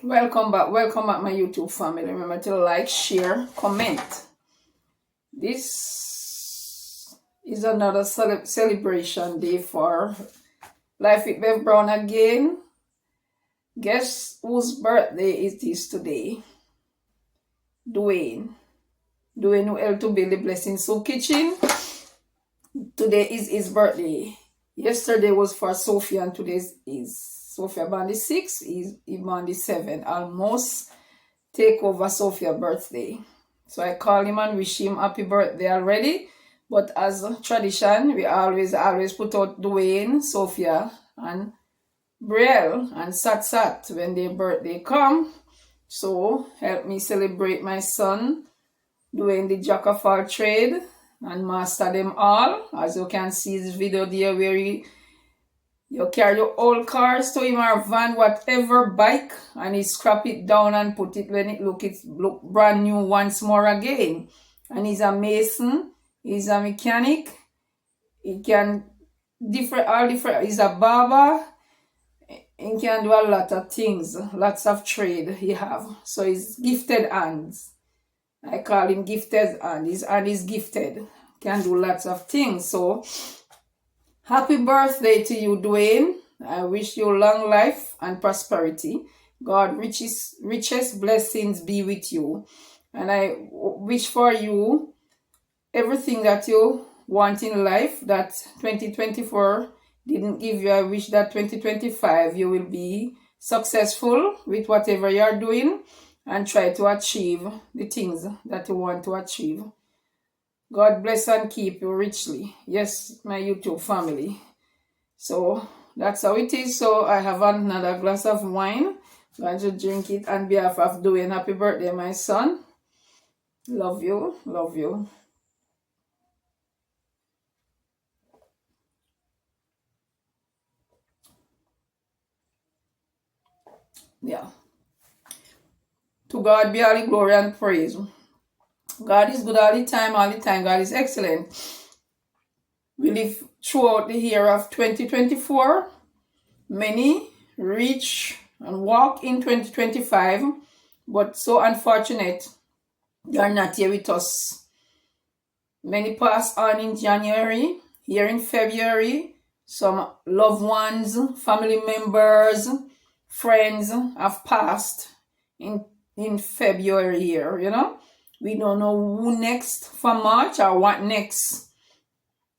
Welcome back my YouTube family. Remember to like, share, comment. This is another celebration day for Life with Bev Brown again. Guess whose birthday it is today? Dwayne who helped to build the Blessing Soup Kitchen. Today is his birthday. Yesterday was for Sophia and today is Sophia born the 6th, he born the 7th. Almost take over Sophia's birthday. So I call him and wish him happy birthday already. But as tradition, we always put out Dwayne, Sophia, and Brielle and Sat when their birthday come. So help me celebrate my son, Dwayne the jack of all trade and master them all. As you can see this video there where you carry your old cars to him or van, whatever, bike, and he scrap it down and put it when it look brand new once more again. And he's a mason, he's a mechanic, he can he's a barber, he can do a lot of things, lots of trade he have. So he's gifted hands. I call him gifted hands, and he's gifted, can do lots of things. So happy birthday to you, Dwayne. I wish you long life and prosperity. God richest blessings be with you. And I wish for you everything that you want in life that 2024 didn't give you. I wish that 2025 you will be successful with whatever you're doing and try to achieve the things that you want to achieve. God bless and keep you richly. Yes, my YouTube family. So that's how it is. So I have another glass of wine. I'm going to drink it on behalf of Dwayne. Happy birthday, my son. Love you. Love you. Yeah. To God be all the glory and praise. God is good all the time, all the time. God is excellent. We live throughout the year of 2024. Many reach and walk in 2025, but so unfortunate they are not here with us. Many passed on in January, here in February. Some loved ones, family members, friends have passed in February here, you know. We don't know who next for March or what next.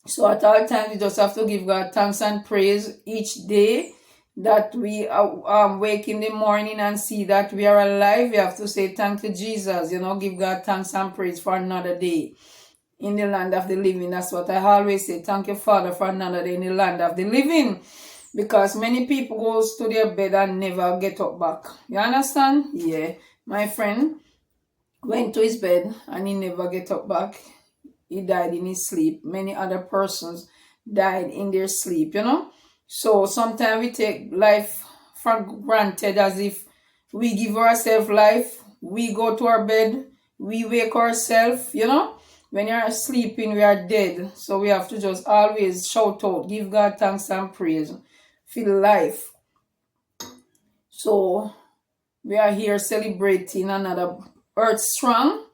So at all times, we just have to give God thanks and praise each day that we wake in the morning and see that we are alive. We have to say thank you, Jesus. You know, give God thanks and praise for another day in the land of the living. That's what I always say. Thank you, Father, for another day in the land of the living. Because many people goes to their bed and never get up back. You understand? Yeah. My friend went to his bed and he never get up back. He died in his sleep. Many other persons died in their sleep, you know. So sometimes we take life for granted as if we give ourselves life. We go to our bed. We wake ourselves, you know. When you're sleeping, we are dead. So we have to just always shout out, give God thanks and praise. Feel life. So we are here celebrating another Earth Strong.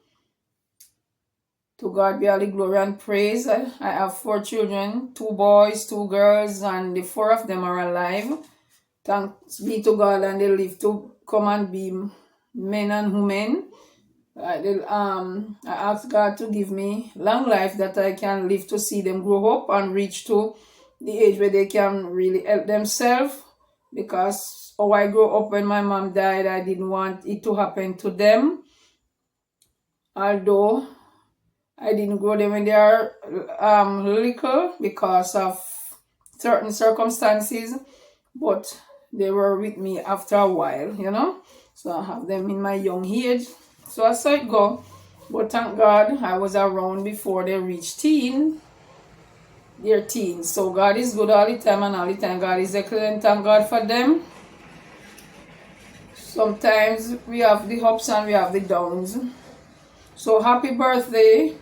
To God be all the glory and praise. I have 4 children, 2 boys, 2 girls, and the 4 of them are alive. Thanks be to God, and they live to come and be men and women. I ask God to give me long life that I can live to see them grow up and reach to the age where they can really help themselves. Because I grew up when my mom died, I didn't want it to happen to them. Although I didn't grow them when they are little because of certain circumstances, but they were with me after a while, you know. So I have them in my young age. So I saw it go. But thank God I was around before they reached their teens. So God is good all the time, and all the time God is excellent. Thank God for them. Sometimes we have the ups and we have the downs. So happy birthday,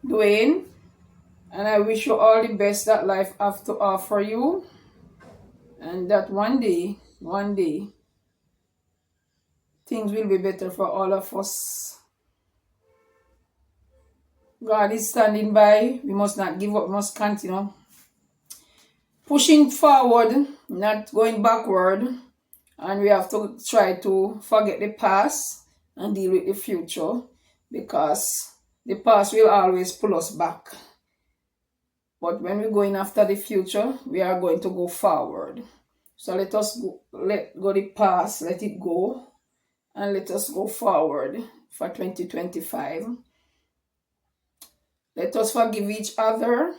Dwayne. And I wish you all the best that life has to offer you. And that one day, things will be better for all of us. God is standing by. We must not give up. We must continue pushing forward, not going backward. And we have to try to forget the past and deal with the future, because the past will always pull us back. But when we're going after the future, we are going to go forward. So let us let go the past, let it go, and let us go forward for 2025. Let us forgive each other,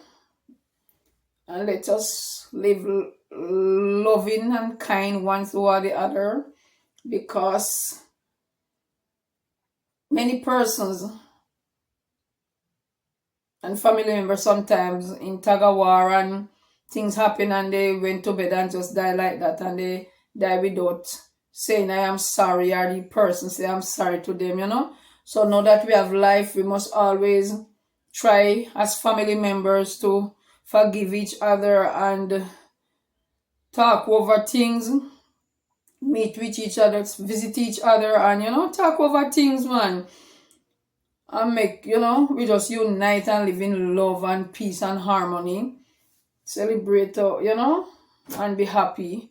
and let us live loving and kind one toward the other, because many persons and family members sometimes in tug of war and things happen and they went to bed and just die like that, and they die without saying I am sorry, or the person say I'm sorry to them, So now that we have life, we must always try as family members to forgive each other and talk over things, meet with each other, visit each other, and talk over things, man. And make, we just unite and live in love and peace and harmony. Celebrate, and be happy.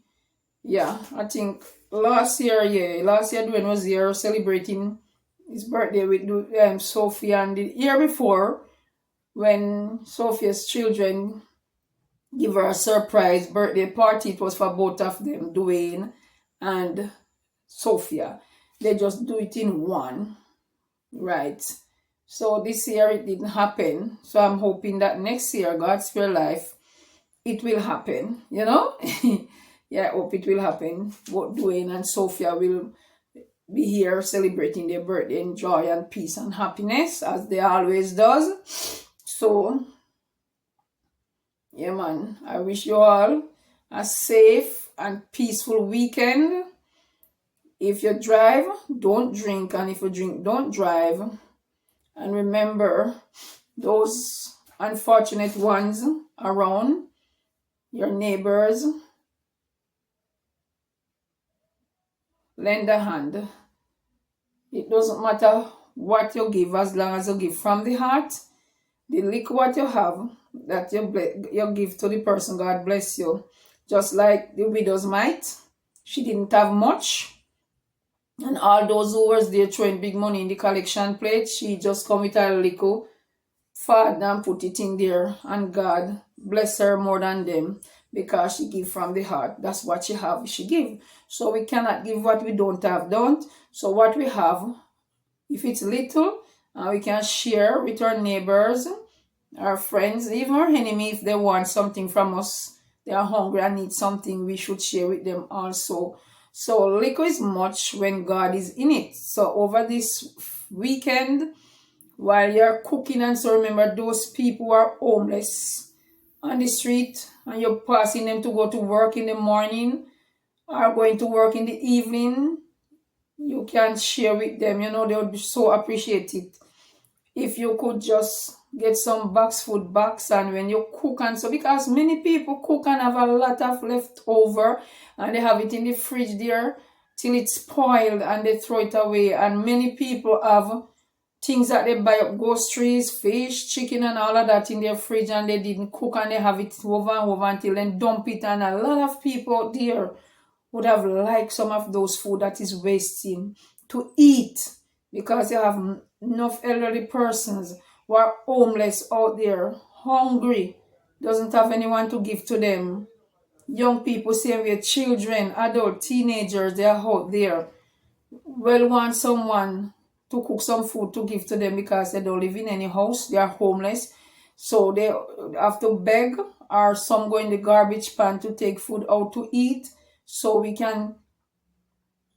Yeah, I think last year Dwayne was here celebrating his birthday with Sophia, and the year before, when Sophia's children give her a surprise birthday party, it was for both of them, Dwayne and Sophia. They just do it in one, right? So this year it didn't happen. So I'm hoping that next year, God's spare life, it will happen, Yeah, I hope it will happen. Both Dwayne and Sophia will be here celebrating their birthday in joy and peace and happiness, as they always does. So, yeah, man, I wish you all a safe and peaceful weekend. If you drive, don't drink, and if you drink, don't drive. And remember those unfortunate ones around, your neighbors. Lend a hand. It doesn't matter what you give, as long as you give from the heart. The little what you have, that you give to the person, God bless you. Just like the widow's mite, she didn't have much, and all those who was there throwing big money in the collection plate, she just come with her little fad and put it in there, and God bless her more than them, because she give from the heart. That's what she have, she give. So we cannot give what we don't have, don't. So what we have, if it's little, we can share with our neighbors, our friends, even our enemy. If they want something from us, they are hungry and need something, we should share with them also. So little is much when God is in it. So over this weekend, while you're cooking, and so remember those people who are homeless on the street, and you're passing them to go to work in the morning or going to work in the evening, you can share with them. They would be so appreciative if you could just get some food box, and when you cook, and so, because many people cook and have a lot of leftover, and they have it in the fridge there till it's spoiled and they throw it away. And many people have things that they buy up, groceries, fish, chicken, and all of that in their fridge, and they didn't cook, and they have it over and over until then dump it. And a lot of people there would have liked some of those food that is wasting to eat, because you have enough elderly persons who are homeless out there, hungry, doesn't have anyone to give to them. Young people, same way, children, adults, teenagers, they are out there, want someone to cook some food to give to them, because they don't live in any house, they are homeless. So they have to beg, or some go in the garbage pan to take food out to eat. So we can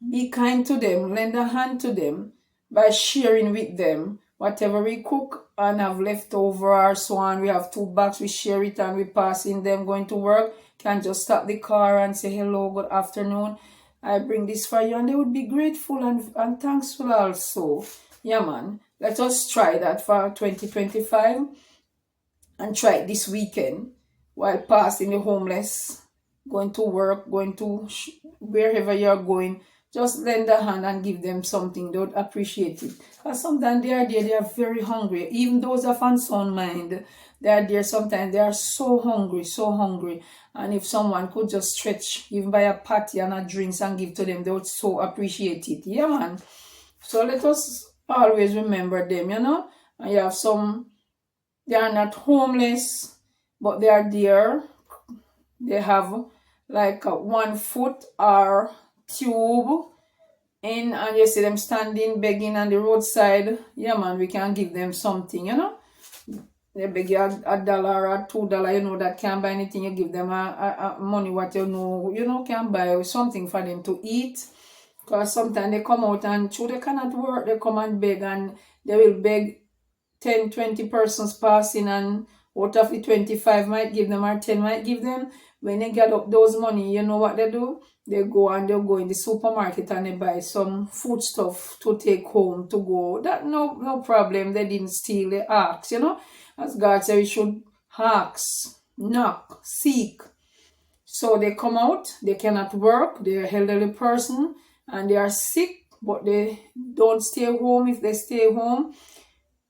be kind to them, lend a hand to them by sharing with them whatever we cook and have left over or so on. We have 2 bags, we share it, and we pass in them going to work. Can just stop the car and say hello, good afternoon, I bring this for you, and they would be grateful and thankful also. Yeah, man, let us try that for 2025, and try it this weekend while passing the homeless, going to work, going to wherever you're going. just lend a hand and give them something. They would appreciate it. Because sometimes they are there, they are very hungry. Even those of unsound mind, they are there sometimes, they are so hungry, so hungry. And if someone could just stretch, even buy a patty and a drinks and give to them, they would so appreciate it. Yeah, man. So let us always remember them, you know. And you have some, they are not homeless, but they are there. They have like a 1 foot or tube in, and you see them standing begging on the roadside. Yeah, man, we can give them something, you know. They beg you a dollar or $2, you know, that can't buy anything. You give them a money what you know, can buy something for them to eat. Because sometimes they come out and they cannot work, they come and beg, and they will beg 10, 20 persons passing, and out of the 25 might give them or 10 might give them. When they get up those money, you know what they do? They go and they'll go in the supermarket and they buy some food stuff to take home to go. That no problem. They didn't steal, they ask, you know. As God said, we should ask, knock, seek. So they come out, they cannot work, they're an elderly person, and they are sick, but they don't stay home. If they stay home,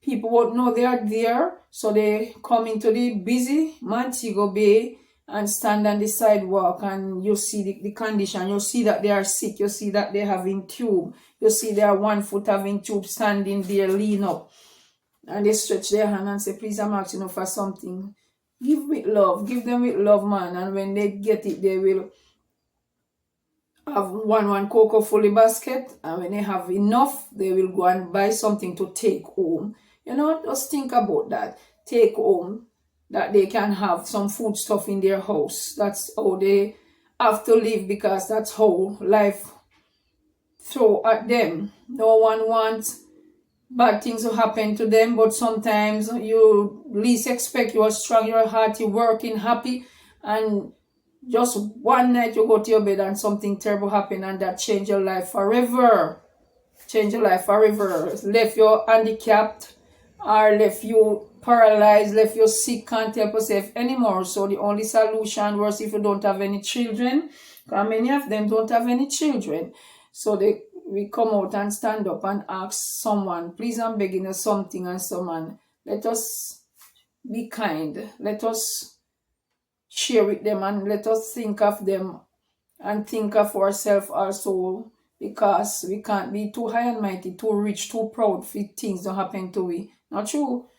people won't know they are there. So they come into the busy Montego Bay and stand on the sidewalk, and you see the condition. You see that they are sick. You see that they having tube. You see they are 1 foot having tube, standing there, lean up. And they stretch their hand and say, please, I'm asking you for something. Give with love. Give them with love, man. And when they get it, they will have one cocoa fully basket. And when they have enough, they will go and buy something to take home. You know, just think about that. Take home, that they can have some food stuff in their house. That's how they have to live, because that's how life throw at them. No one wants bad things will happen to them, but sometimes you least expect, you are strong, you're hearty, working, happy, and just one night you go to your bed and something terrible happen, and that change your life forever. Change your life forever. Left you handicapped, or left you paralyzed, left you sick, can't help yourself anymore. So the only solution was if you don't have any children, because many of them don't have any children. So we come out and stand up and ask someone, please, I'm begging you something, and someone, let us be kind. Let us share with them, and let us think of them and think of ourselves also, because we can't be too high and mighty, too rich, too proud for things don't happen to we. Not true?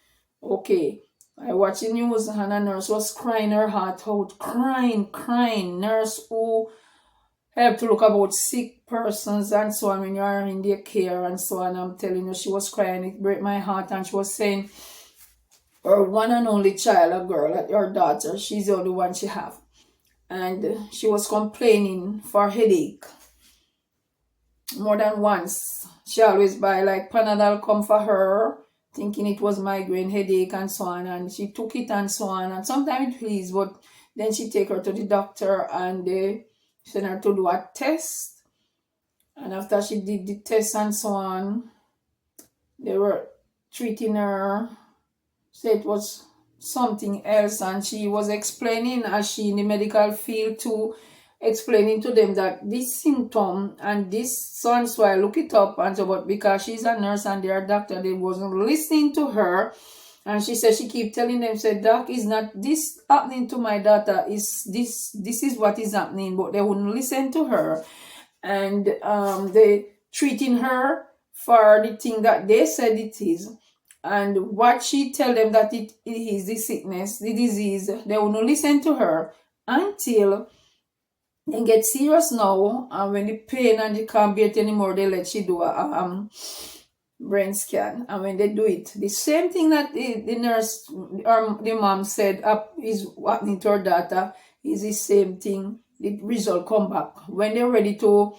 Okay. I watched the news and a nurse was crying her heart out. Crying. Nurse who help to look about sick persons and so on when you are in their care and so on. I'm telling you, she was crying. It broke my heart, and she was saying her one and only child, a girl, her daughter, she's the only one she have. And she was complaining for headache more than once. She always buy like Panadol come for her, thinking it was migraine headache and so on. And she took it and so on. And sometimes it pleased, but then she take her to the doctor and they send her to do a test. And after she did the test and so on, they were treating her, said it was something else, and she was explaining, as she in the medical field too, explaining to them that this symptom and this so and so. I look it up and so, but because she's a nurse and they're a doctor, they wasn't listening to her. And she said she keep telling them, said, doc, is not this happening to my daughter, is this is what is happening, but they wouldn't listen to her. And they treating her for the thing that they said it is. And what she tell them that it is the sickness, the disease, they will not listen to her until they get serious now. And when the pain and they can't bear it anymore, they let she do a brain scan. And when they do it, the same thing that the nurse or the mom said is happening to her daughter is the same thing. The result come back. When they're ready to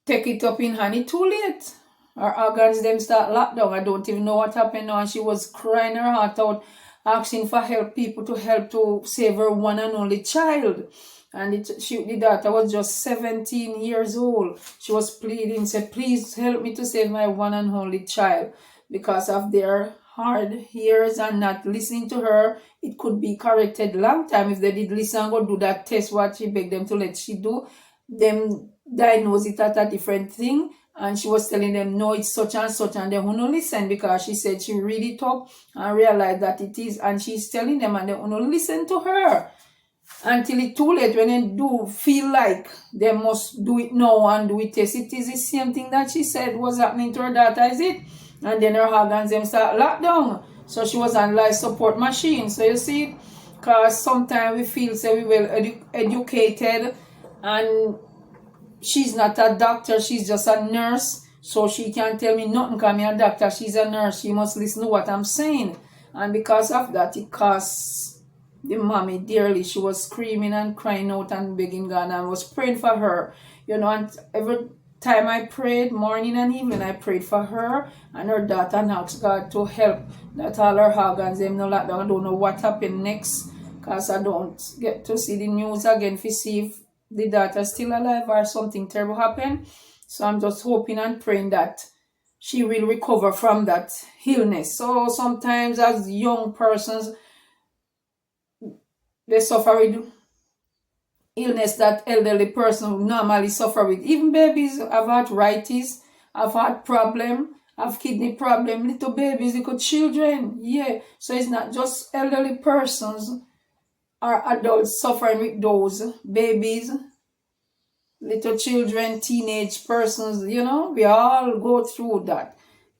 take it up in hand, it's too late. Her organs them start locked down. I don't even know what happened now. And she was crying her heart out, asking for help, people to help to save her one and only child. And the daughter was just 17 years old. She was pleading, said, please help me to save my one and only child. Because of their hard ears and not listening to her, it could be corrected long time if they did listen and go do that test, what she begged them to let she do. Them diagnose it at a different thing. And she was telling them, no, it's such and such, and they won't listen because she said she read it up and realized that it is, and she's telling them, and they won't listen to her until it's too late, when they do feel like they must do it now and do it. Yes, it is the same thing that she said was happening to her daughter, is it? And then her organs them start locked down. So she was on life support machine. So you see, because sometimes we feel so we well educated, and she's not a doctor, she's just a nurse. So she can't tell me nothing because I'm a doctor, she's a nurse. She must listen to what I'm saying. And because of that, it costs the mommy dearly. She was screaming and crying out and begging God, and I was praying for her. And every time I prayed, morning and evening, I prayed for her and her daughter and asked God to help that all her organs them no lockdown. I don't know what happened next because I don't get to see the news again to see if the daughter's still alive or something terrible happened. So I'm just hoping and praying that she will recover from that illness. So sometimes as young persons, they suffer with illness that elderly person normally suffer with. Even babies have arthritis, have heart problem, have kidney problem, little babies, little children. Yeah, so it's not just elderly persons or adults suffering with those. Babies, little children, teenage persons, we all go through that.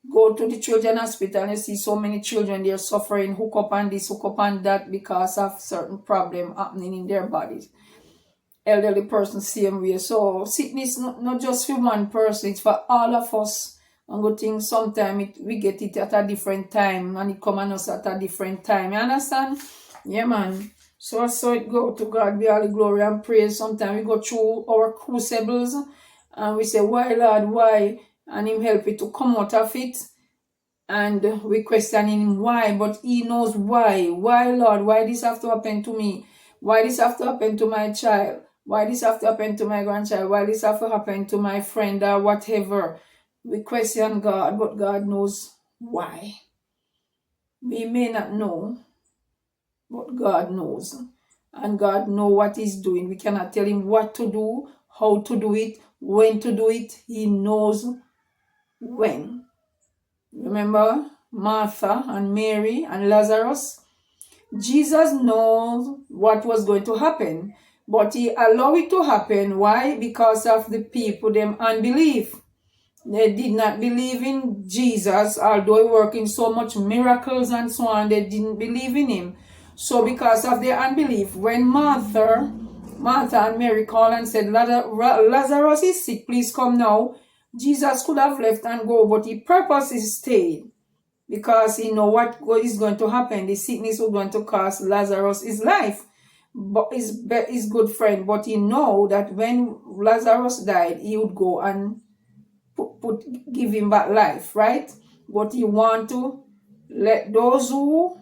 Go to the children hospital and you see so many children, they're suffering, hook up on this, hook up on that because of certain problem happening in their bodies. Elderly person, same way. So sickness not just for one person, it's for all of us. And good thing sometimes we get it at a different time, and it come on us at a different time. You understand? Yeah, man. So it go. To God be all the glory and praise. Sometimes we go through our crucibles and we say, why, Lord, why? And Him help it to come out of it. And we question Him why, but He knows why. Why, Lord? Why this have to happen to me? Why this have to happen to my child? Why this have to happen to my grandchild? Why this have to happen to my friend or whatever? We question God, but God knows why. We may not know, but God knows. And God knows what He's doing. We cannot tell Him what to do, how to do it, when to do it. He knows when. Remember Martha and Mary and Lazarus? Jesus knows what was going to happen, but He allowed it to happen. Why? Because of the people, them unbelief. They did not believe in Jesus, although He working so much miracles and so on, they didn't believe in Him. So because of their unbelief, when Martha and Mary called and said, Lazarus is sick, please come now, Jesus could have left and go, but He purposely stayed because He know what is going to happen. The sickness was going to cost Lazarus his life, but his good friend. But He know that when Lazarus died, He would go and give him back life, right? But He want to let those who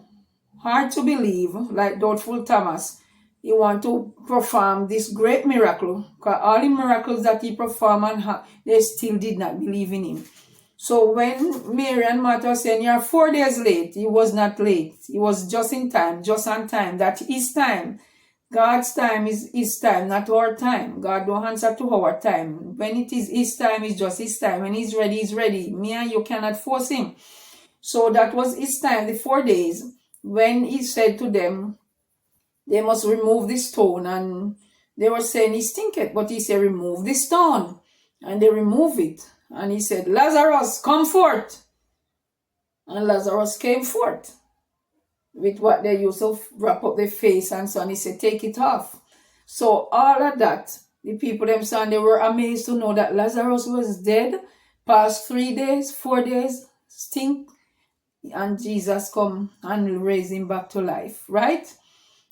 hard to believe, like doubtful Thomas, He want to perform this great miracle. Because all the miracles that He performed, they still did not believe in Him. So when Mary and Martha said, you're 4 days late, He was not late. He was just in time, just on time. That His time. God's time is His time, not our time. God don't answer to our time. When it is His time, it's just His time. When He's ready, He's ready. Me and you cannot force Him. So that was His time, the 4 days, when He said to them, they must remove the stone. And they were saying, He stinketh. But He said, remove the stone. And they remove it. And He said, Lazarus, come forth. And Lazarus came forth with what they used to wrap up their face and so on. He said, take it off. So all of that, the people themselves, they were amazed to know that Lazarus was dead past 3 days, 4 days, stink. And Jesus come and raise him back to life, right?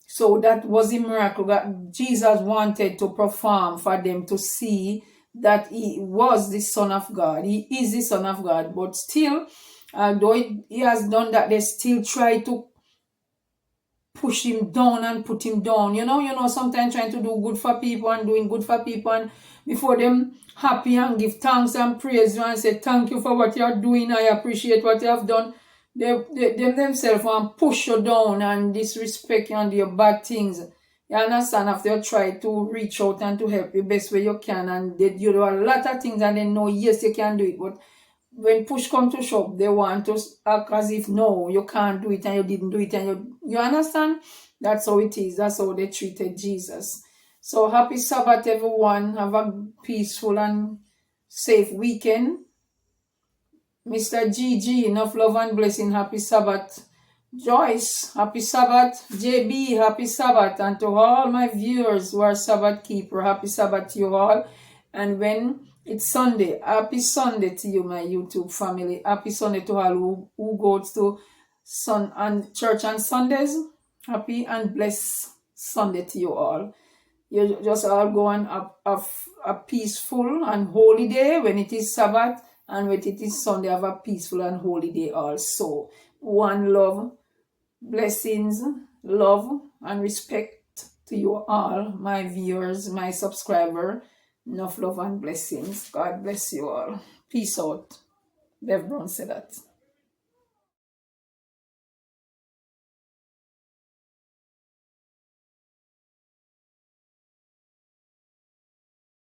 So that was a miracle that Jesus wanted to perform for them to see that He was the Son of God. He is the Son of God. But still, though He has done that, they still try to push Him down and put Him down. Sometimes trying to do good for people and doing good for people, and before them happy and give thanks and praise you and say thank you for what you are doing, I appreciate what you have done, they themselves want push you down and disrespect you and do your bad things. You understand? After you try to reach out and to help the best way you can, and you do a lot of things and they know, yes, you can do it, but when push come to shove, they want to act as if, no, you can't do it and you didn't do it. And you understand? That's how it is. That's how they treated Jesus. So happy Sabbath, everyone. Have a peaceful and safe weekend. Mr. GG, enough love and blessing. Happy Sabbath. Joyce, happy Sabbath. JB, happy Sabbath. And to all my viewers who are Sabbath keeper, happy Sabbath to you all. And when it's Sunday, happy Sunday to you, my YouTube family. Happy Sunday to all who goes to church on Sundays. Happy and blessed Sunday to you all. You just all go on a peaceful and holy day when it is Sabbath, and when it is Sunday, have a peaceful and holy day also. One love, blessings, love, and respect to you all, my viewers, my subscriber. Enough love and blessings. God bless you all. Peace out. Bev Brown said that.